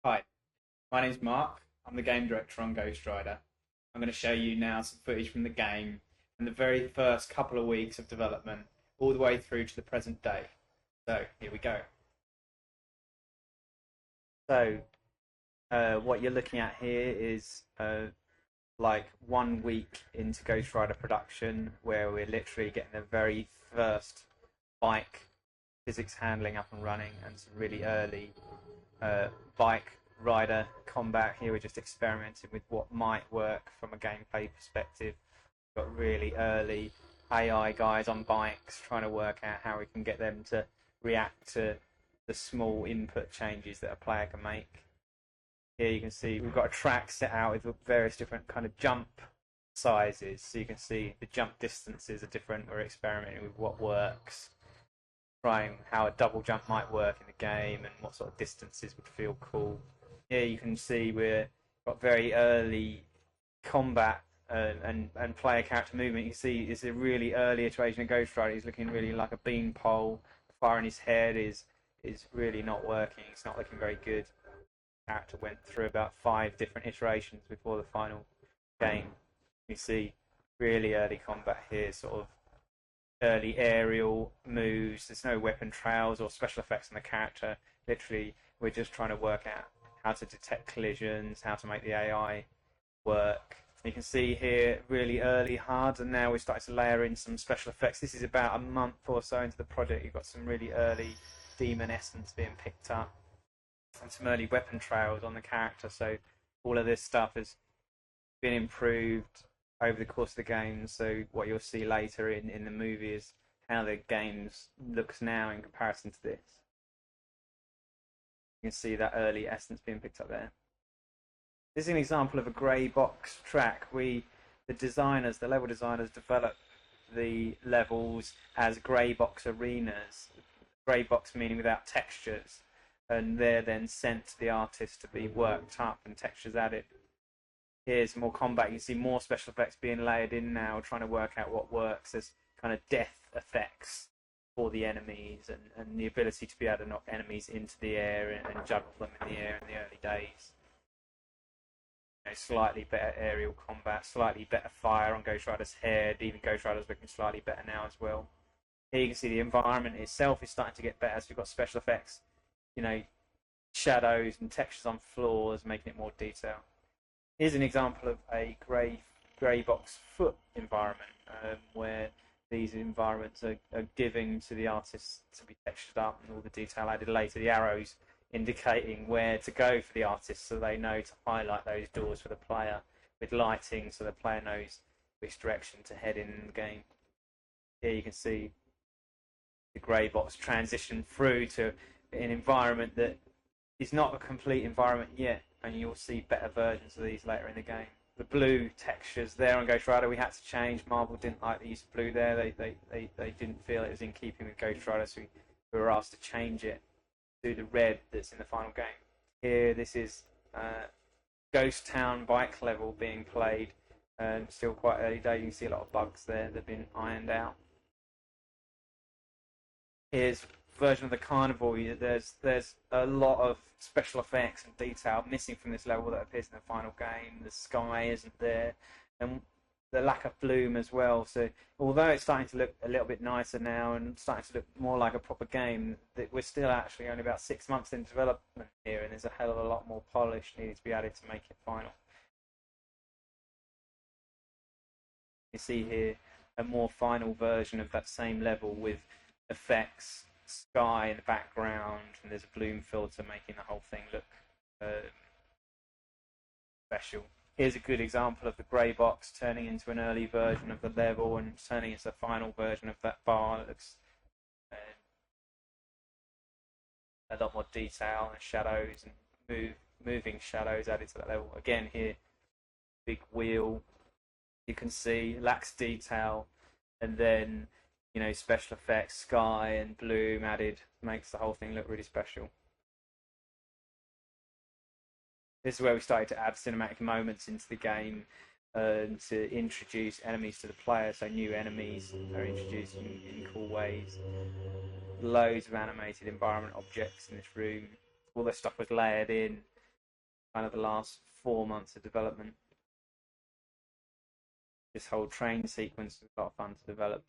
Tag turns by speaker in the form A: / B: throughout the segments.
A: Hi, my name's Mark. I'm the game director on Ghost Rider. I'm going to show you now some footage from the game from the very first couple of weeks of development all the way through to the present day. So here we go. So what you're looking at here is like 1 week into Ghost Rider production, where we're literally getting the very first bike physics handling up and running, and some really early bike rider combat. Here we're just experimenting with what might work from a gameplay perspective. We've got really early AI guys on bikes trying to work out how we can get them to react to the small input changes that a player can make. Here you can see we've got a track set out with various different kind of jump sizes, so you can see the jump distances are different. We're experimenting with what works, trying how a double jump might work in the game and what sort of distances would feel cool. Here you can see we've got very early combat and player character movement. You can see it's a really early iteration of Ghost Rider. He's looking really like a beanpole. The fire in his head is really not working. It's not looking very good. The character went through about 5 different iterations before the final game. You see really early combat here, sort of early aerial moves. There's no weapon trails or special effects on the character. Literally, we're just trying to work out how to detect collisions, how to make the AI work. You can see here really early hard, and now we're starting to layer in some special effects. This is about a month or so into the project. You've got some really early demon essence being picked up and some early weapon trails on the character. So all of this stuff has been improved over the course of the game. So what you'll see later in the movie is how the game looks now in comparison to this. You can see that early essence being picked up there. This is an example of a grey box track. The level designers, developed the levels as grey box arenas. Grey box meaning without textures, and they're then sent to the artist to be worked up and textures added. Here's more combat. You can see more special effects being layered in now, trying to work out what works. There's kind of death effects for the enemies, and the ability to be able to knock enemies into the air and juggle them in the air in the early days. Slightly better aerial combat, slightly better fire on Ghost Rider's head. Even Ghost Rider's looking slightly better now as well. Here you can see the environment itself is starting to get better. So we've got special effects, shadows and textures on floors, making it more detailed. Here's an example of a grey box foot environment, where these environments are giving to the artists to be textured up and all the detail added later. The arrows indicating where to go for the artists, so they know to highlight those doors for the player with lighting, so the player knows which direction to head in the game. Here you can see the grey box transition through to an environment that is not a complete environment yet, and you'll see better versions of these later in the game. The blue textures there on Ghost Rider we had to change. Marvel didn't like the use of blue there. They didn't feel it was in keeping with Ghost Rider, so we were asked to change it to the red that's in the final game. Here, this is Ghost Town bike level being played, and still quite early days. You can see a lot of bugs there that have been ironed out. Here's a version of the carnival. There's a lot of special effects and detail missing from this level that appears in the final game. The sky isn't there, and the lack of bloom as well. So although it's starting to look a little bit nicer now and starting to look more like a proper game, that we're still actually only about 6 months in development here, and there's a hell of a lot more polish needed to be added to make it final. You see here a more final version of that same level with effects, sky in the background, and there's a bloom filter making the whole thing look special. Here's a good example of the grey box turning into an early version of the level and turning into the final version of that bar. It looks a lot more detail and shadows and moving shadows added to that level. Again here, big wheel, you can see lacks detail, and then special effects, sky and bloom added, makes the whole thing look really special. This is where we started to add cinematic moments into the game to introduce enemies to the player, so new enemies are introduced in cool ways. Loads of animated environment objects in this room. All this stuff was layered in kind of the last 4 months of development. This whole train sequence was a lot of fun to develop.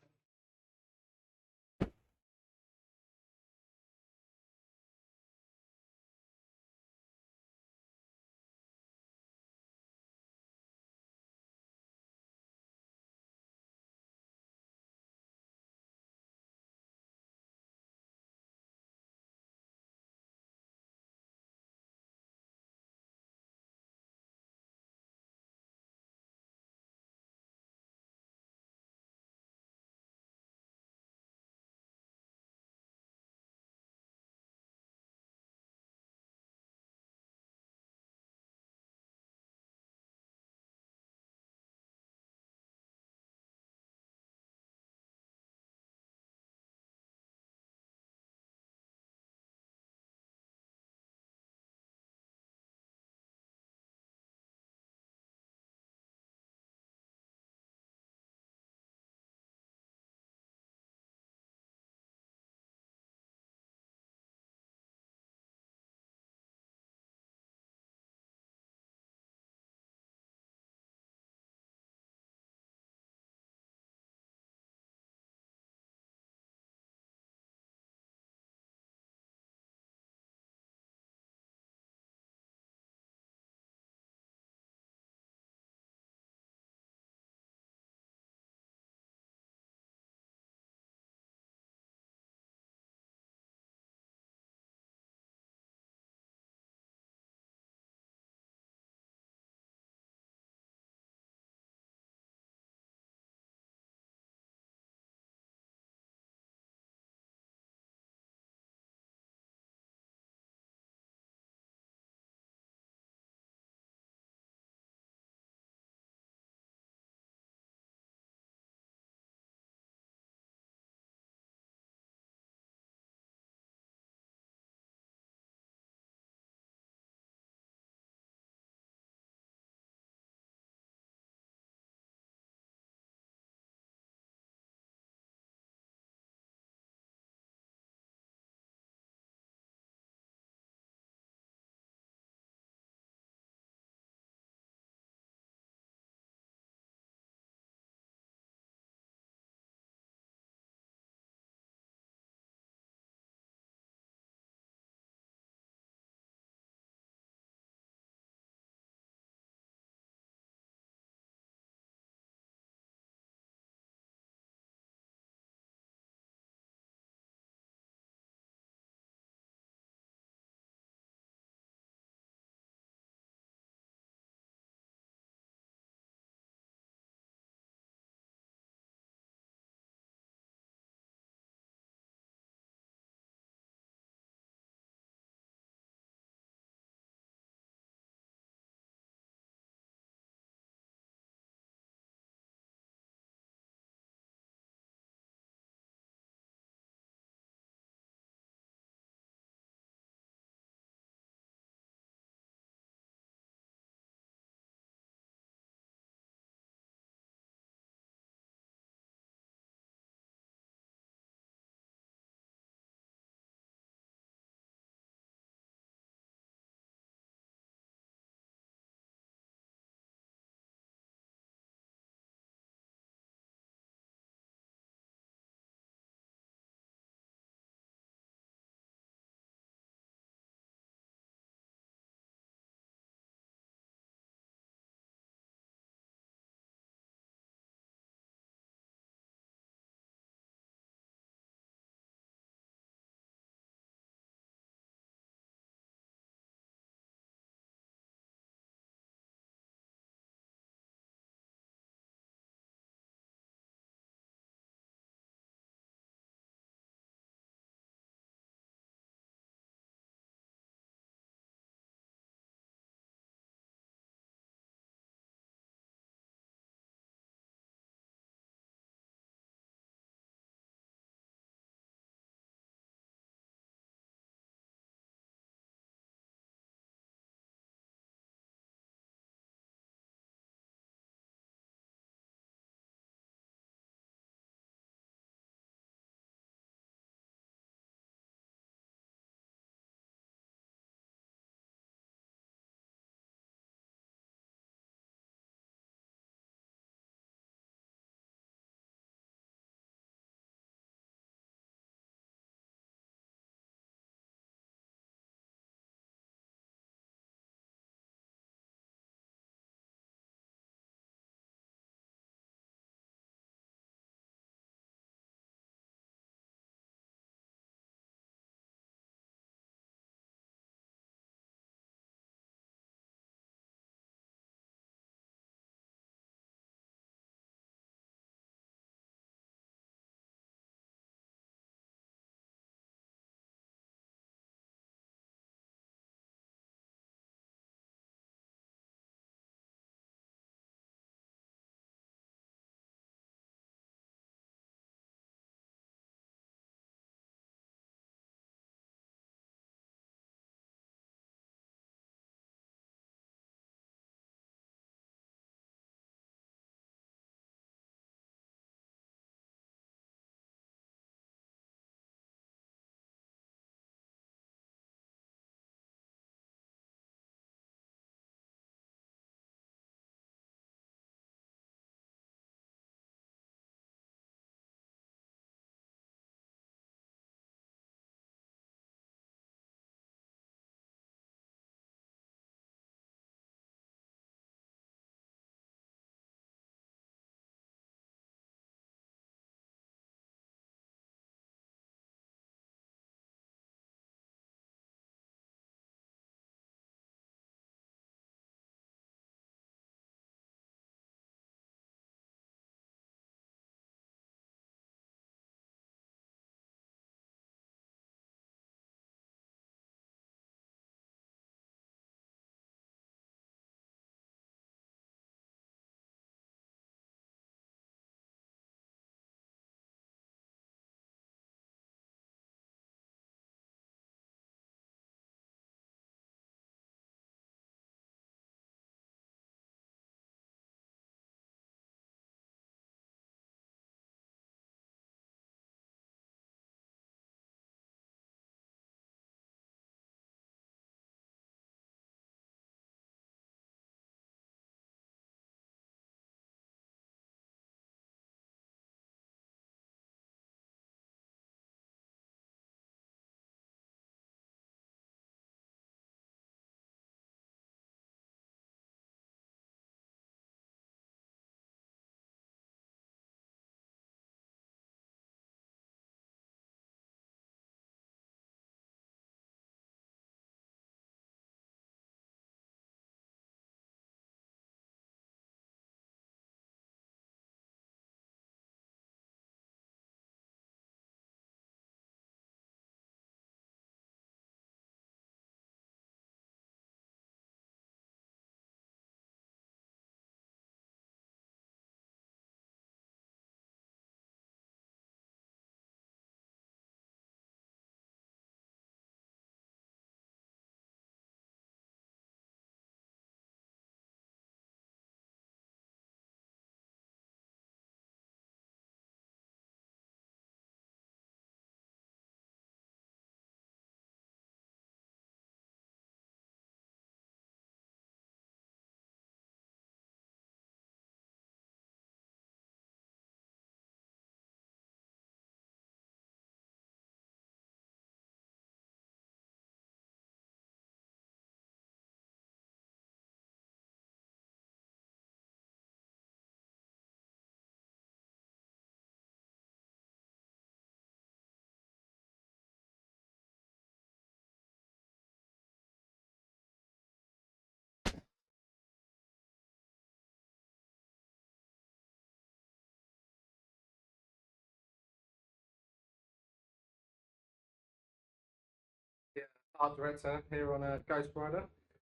B: art director here on Ghost Rider.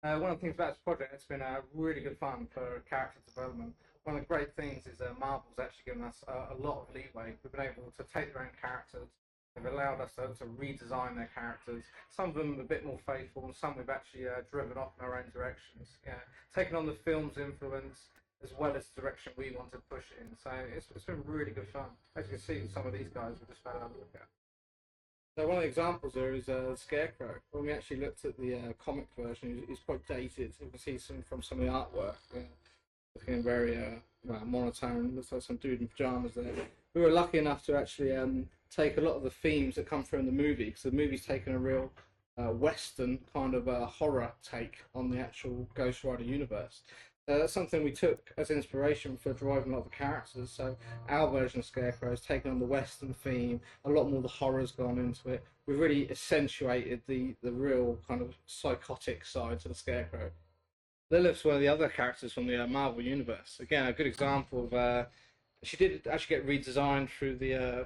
B: One of the things about this project, it's been really good fun for character development. One of the great things is Marvel's actually given us a lot of leeway. We've been able to take their own characters. They've allowed us to redesign their characters. Some of them a bit more faithful, and some we've actually driven off in our own directions. Yeah, taking on the film's influence as well as the direction we want to push it in. So it's been really good fun. As you can see, some of these guys we've just had a look at. So one of the examples there is Scarecrow. When we actually looked at the comic version, it's quite dated. You can see from some of the artwork, looking very monotone. Looks like some dude in pajamas there. We were lucky enough to actually take a lot of the themes that come through in the movie, because the movie's taken a real Western kind of horror take on the actual Ghost Rider universe. That's something we took as inspiration for driving a lot of the characters. So our version of Scarecrow has taken on the Western theme, a lot more of the horror's gone into it. We've really accentuated the real kind of psychotic side to the Scarecrow. Lilith's one of the other characters from the Marvel universe. Again, a good example of she did actually get redesigned through the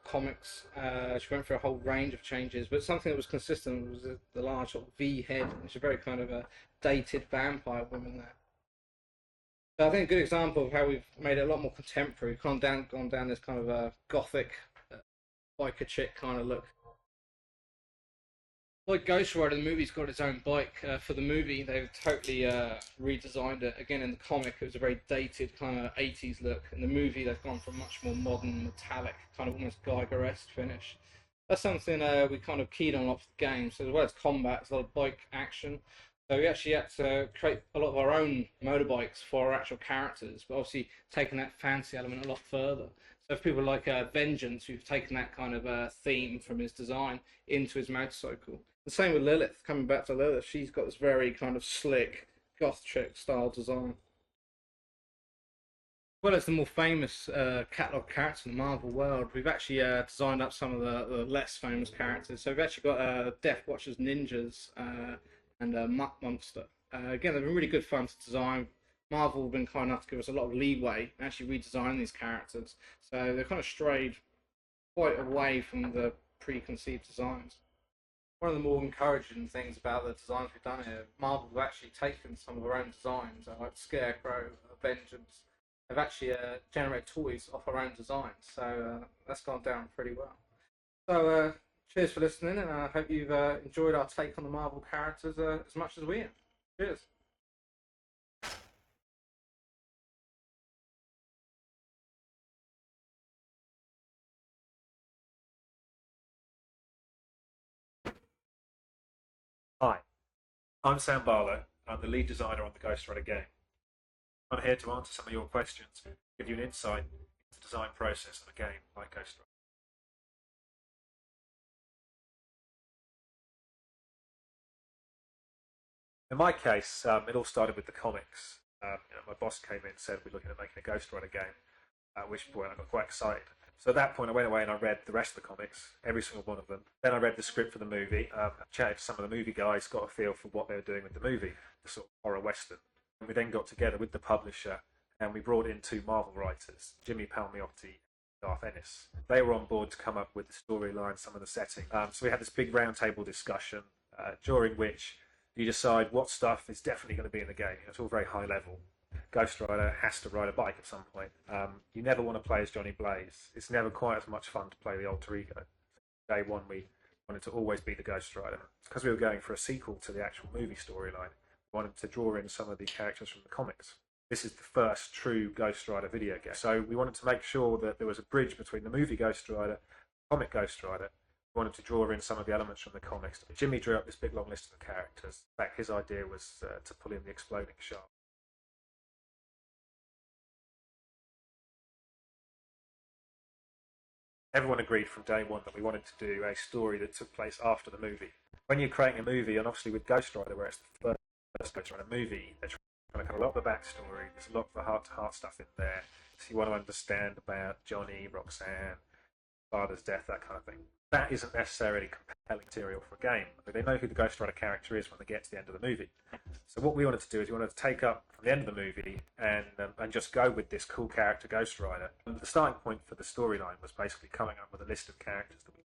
B: comics. She went through a whole range of changes, but something that was consistent was the large sort of V head. She's a very kind of a dated vampire woman there. So I think a good example of how we've made it a lot more contemporary, gone down this kind of a gothic biker chick kind of look. Like Ghost Rider, the movie's got its own bike. For the movie, they've totally redesigned it. Again, in the comic, it was a very dated kind of 80s look. In the movie, they've gone for a much more modern, metallic, kind of almost Geiger-esque finish. That's something we kind of keyed on a lot for the game. So as well as combat, there's a lot of bike action. So we actually had to create a lot of our own motorbikes for our actual characters, but obviously taking that fancy element a lot further. So for people like Vengeance, we've taken that kind of theme from his design into his motorcycle. The same with Lilith, coming back to Lilith, she's got this very kind of slick, goth chick style design. As well as the more famous catalogue characters in the Marvel world, we've actually designed up some of the less famous characters. So we've actually got Death Watchers Ninjas, and Muck Monster. Again, they've been really good fun to design. Marvel have been kind enough to give us a lot of leeway and actually redesign these characters. So they've kind of strayed quite away from the preconceived designs. One of the more encouraging things about the designs we've done here, Marvel have actually taken some of their own designs, like Scarecrow, Vengeance. They've actually generated toys off our own designs. So that's gone down pretty well. So cheers for listening, and I hope you've enjoyed our take on the Marvel characters as much as we have. Cheers.
C: Hi, I'm Sam Barlow. I'm the lead designer on the Ghost Rider game. I'm here to answer some of your questions, give you an insight into the design process of a game like Ghost Rider. In my case, it all started with the comics. My boss came in and said we're looking at making a Ghost Rider game, at which point I got quite excited. So at that point, I went away and I read the rest of the comics, every single one of them. Then I read the script for the movie, chatted to some of the movie guys, got a feel for what they were doing with the movie, the sort of horror western. And we then got together with the publisher and we brought in two Marvel writers, Jimmy Palmiotti and Garth Ennis. They were on board to come up with the storyline, some of the setting. So we had this big roundtable discussion during which you decide what stuff is definitely going to be in the game. It's all very high level. Ghost Rider has to ride a bike at some point. You never want to play as Johnny Blaze. It's never quite as much fun to play the alter ego. Day one, we wanted to always be the Ghost Rider. Because we were going for a sequel to the actual movie storyline, we wanted to draw in some of the characters from the comics. This is the first true Ghost Rider video game. So we wanted to make sure that there was a bridge between the movie Ghost Rider and the comic Ghost Rider. We wanted to draw in some of the elements from the comics. Jimmy drew up this big long list of the characters. In fact, his idea was to pull in the exploding shark. Everyone agreed from day one that we wanted to do a story that took place after the movie. When you're creating a movie, and obviously with Ghost Rider, where it's the first Ghost Rider movie, they're trying to cover a lot of the backstory. There's a lot of the heart-to-heart stuff in there. So you want to understand about Johnny, Roxanne, father's death, that kind of thing. That isn't necessarily compelling material for a game. They know who the Ghost Rider character is when they get to the end of the movie. So what we wanted to do is we wanted to take up from the end of the movie and just go with this cool character Ghost Rider. And the starting point for the storyline was basically coming up with a list of characters that we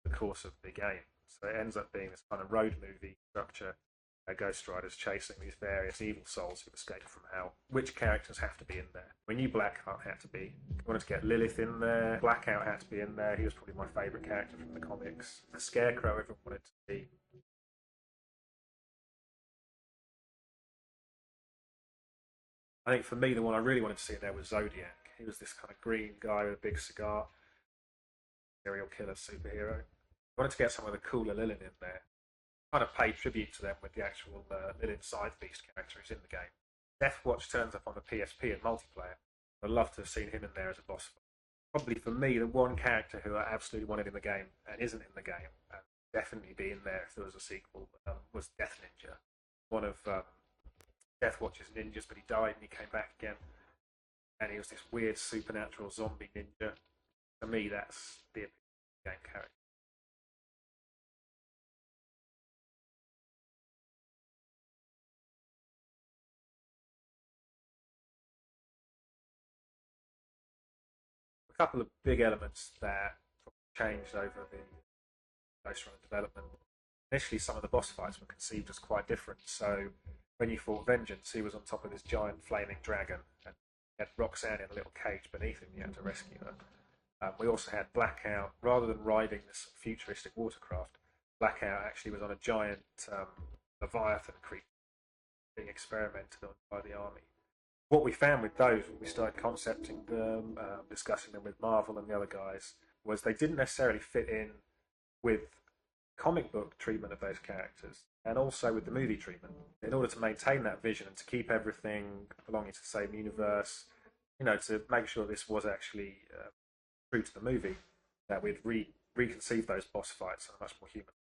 C: the course of the game. So it ends up being this kind of road movie structure. Ghost Rider's chasing these various evil souls who've escaped from hell. Which characters have to be in there? We knew Blackheart had to be. We wanted to get Lilith in there. Blackout had to be in there. He was probably my favourite character from the comics. The Scarecrow everyone wanted to be. I think for me, the one I really wanted to see in there was Zodiac. He was this kind of green guy with a big cigar. Serial killer superhero. I wanted to get some of the cooler Lilith in there. Kind of pay tribute to them with the actual Lilith Side Beast character who's in the game. Deathwatch turns up on the PSP in multiplayer. I'd love to have seen him in there as a boss fight. Probably for me, the one character who I absolutely wanted in the game and isn't in the game, and definitely be in there if there was a sequel, was Death Ninja. One of Deathwatch's ninjas, but he died and he came back again. And he was this weird supernatural zombie ninja. For me, that's the game character. A couple of big elements that changed over the Ghost Rider development. Initially, some of the boss fights were conceived as quite different. So when you fought Vengeance, he was on top of this giant flaming dragon, and you had Roxanne in a little cage beneath him. You had to rescue her. We also had Blackout. Rather than riding this futuristic watercraft, Blackout actually was on a giant Leviathan creature being experimented on by the army. What we found with those, when we started concepting them, discussing them with Marvel and the other guys, was they didn't necessarily fit in with comic book treatment of those characters, and also with the movie treatment. In order to maintain that vision and to keep everything belonging to the same universe, to make sure this was actually true to the movie, that we'd reconceive those boss fights on a much more human.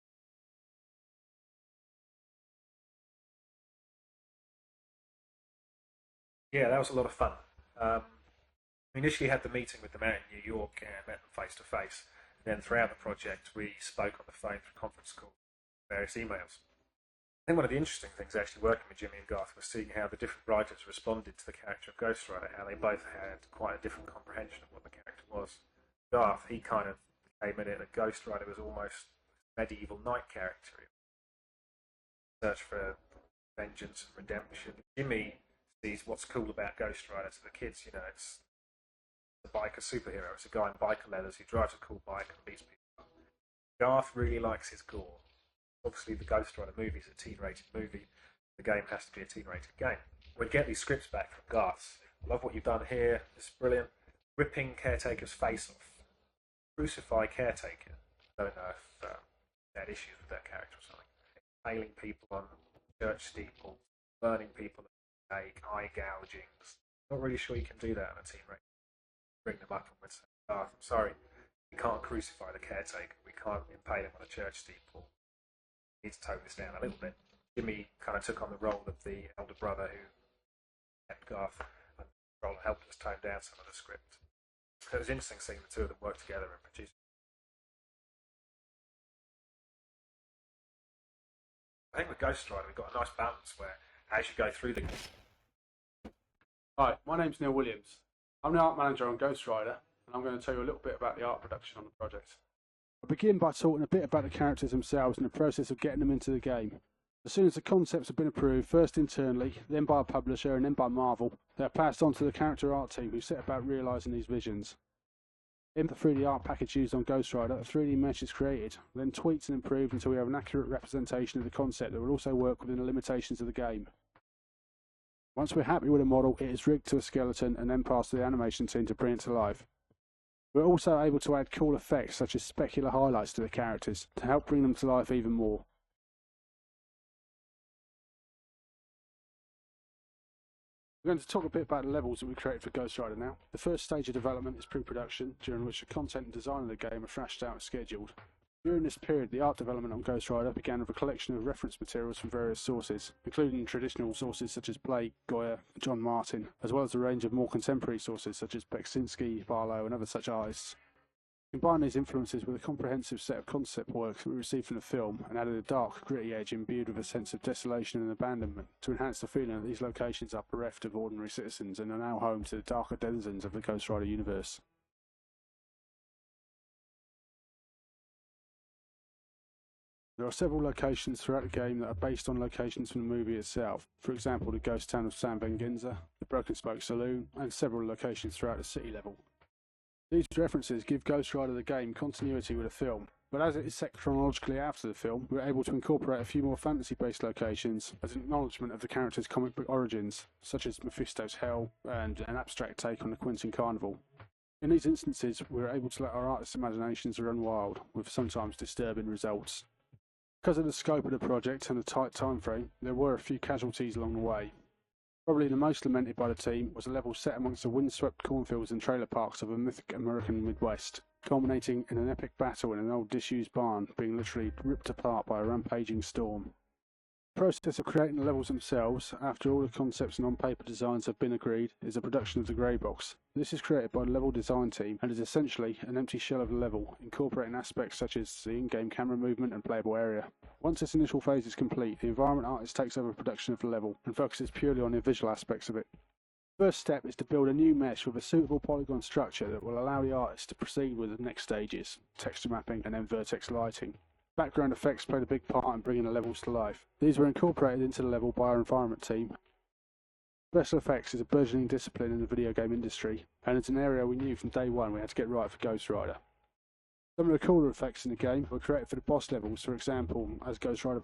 C: Yeah, that was a lot of fun. We initially had the meeting with the man in New York and met them face to face. Then throughout the project, we spoke on the phone through conference calls, various emails. I think one of the interesting things actually working with Jimmy and Garth was seeing how the different writers responded to the character of Ghost Rider, how they both had quite a different comprehension of what the character was. Garth, he kind of came in it that Ghost Rider was almost a medieval knight character. Search for vengeance and redemption. Jimmy sees what's cool about Ghost Rider to the kids, it's a biker superhero. It's a guy in biker leathers who drives a cool bike and beats people up. Garth really likes his gore. Obviously, the Ghost Rider movie is a teen-rated movie. The game has to be a teen-rated game. We'd get these scripts back from Garth. I love what you've done here. It's brilliant. Ripping Caretaker's face off. Crucify Caretaker. I don't know if they had issues with that character or something. Impaling people on church steeples. Burning people at the stake. Eye gougings. Not really sure you can do that on a teen-rated. Bring them up and would say, Garth, I'm sorry, we can't crucify the Caretaker, we can't impale him on a church steeple. We need to tone this down a little bit. Jimmy kind of took on the role of the elder brother who kept Garth and helped us tone down some of the script. So it was interesting seeing the two of them work together and produce. I think with Ghost Rider we've got a nice balance where as you go through the game.
D: Hi, my name's Neil Williams. I'm the art manager on Ghost Rider, and I'm going to tell you a little bit about the art production on the project. I'll begin by talking a bit about the characters themselves and the process of getting them into the game. As soon as the concepts have been approved, first internally, then by a publisher, and then by Marvel, they are passed on to the character art team who set about realising these visions. In the 3D art package used on Ghost Rider, a 3D mesh is created, then tweaked and improved until we have an accurate representation of the concept that will also work within the limitations of the game. Once we're happy with a model, it is rigged to a skeleton and then passed to the animation team to bring it to life. We're also able to add cool effects such as specular highlights to the characters to help bring them to life even more. We're going to talk a bit about the levels that we created for Ghost Rider now. The first stage of development is pre-production, during which the content and design of the game are thrashed out and scheduled. During this period, the art development on Ghost Rider began with a collection of reference materials from various sources, including traditional sources such as Blake, Goya, and John Martin, as well as a range of more contemporary sources such as Beksinski, Barlow, and other such artists. Combine these influences with a comprehensive set of concept works we received from the film and added a dark, gritty edge imbued with a sense of desolation and abandonment to enhance the feeling that these locations are bereft of ordinary citizens and are now home to the darker denizens of the Ghost Rider universe. There are several locations throughout the game that are based on locations from the movie itself. For example, the ghost town of San Venganza, the Broken Spoke Saloon, and several locations throughout the city level. These references give Ghost Rider the game continuity with the film, but as it is set chronologically after the film, we're able to incorporate a few more fantasy-based locations as an acknowledgement of the character's comic book origins, such as Mephisto's Hell and an abstract take on the Quentin Carnival. In these instances, we're able to let our artists' imaginations run wild, with sometimes disturbing results. Because of the scope of the project and the tight time frame, there were a few casualties along the way. Probably the most lamented by the team was a level set amongst the windswept cornfields and trailer parks of a mythic American Midwest, culminating in an epic battle in an old disused barn being literally ripped apart by a rampaging storm. The process of creating the levels themselves, after all the concepts and on-paper designs have been agreed, is the production of the grey box. This is created by the level design team and is essentially an empty shell of the level, incorporating aspects such as the in-game camera movement and playable area. Once this initial phase is complete, the environment artist takes over production of the level and focuses purely on the visual aspects of it. The first step is to build a new mesh with a suitable polygon structure that will allow the artist to proceed with the next stages, texture mapping and then vertex lighting. Background effects played a big part in bringing the levels to life. These were incorporated into the level by our environment team. Special effects is a burgeoning discipline in the video game industry, and it's an area we knew from day one we had to get right for Ghost Rider. Some of the cooler effects in the game were created for the boss levels, for example, as Ghost Rider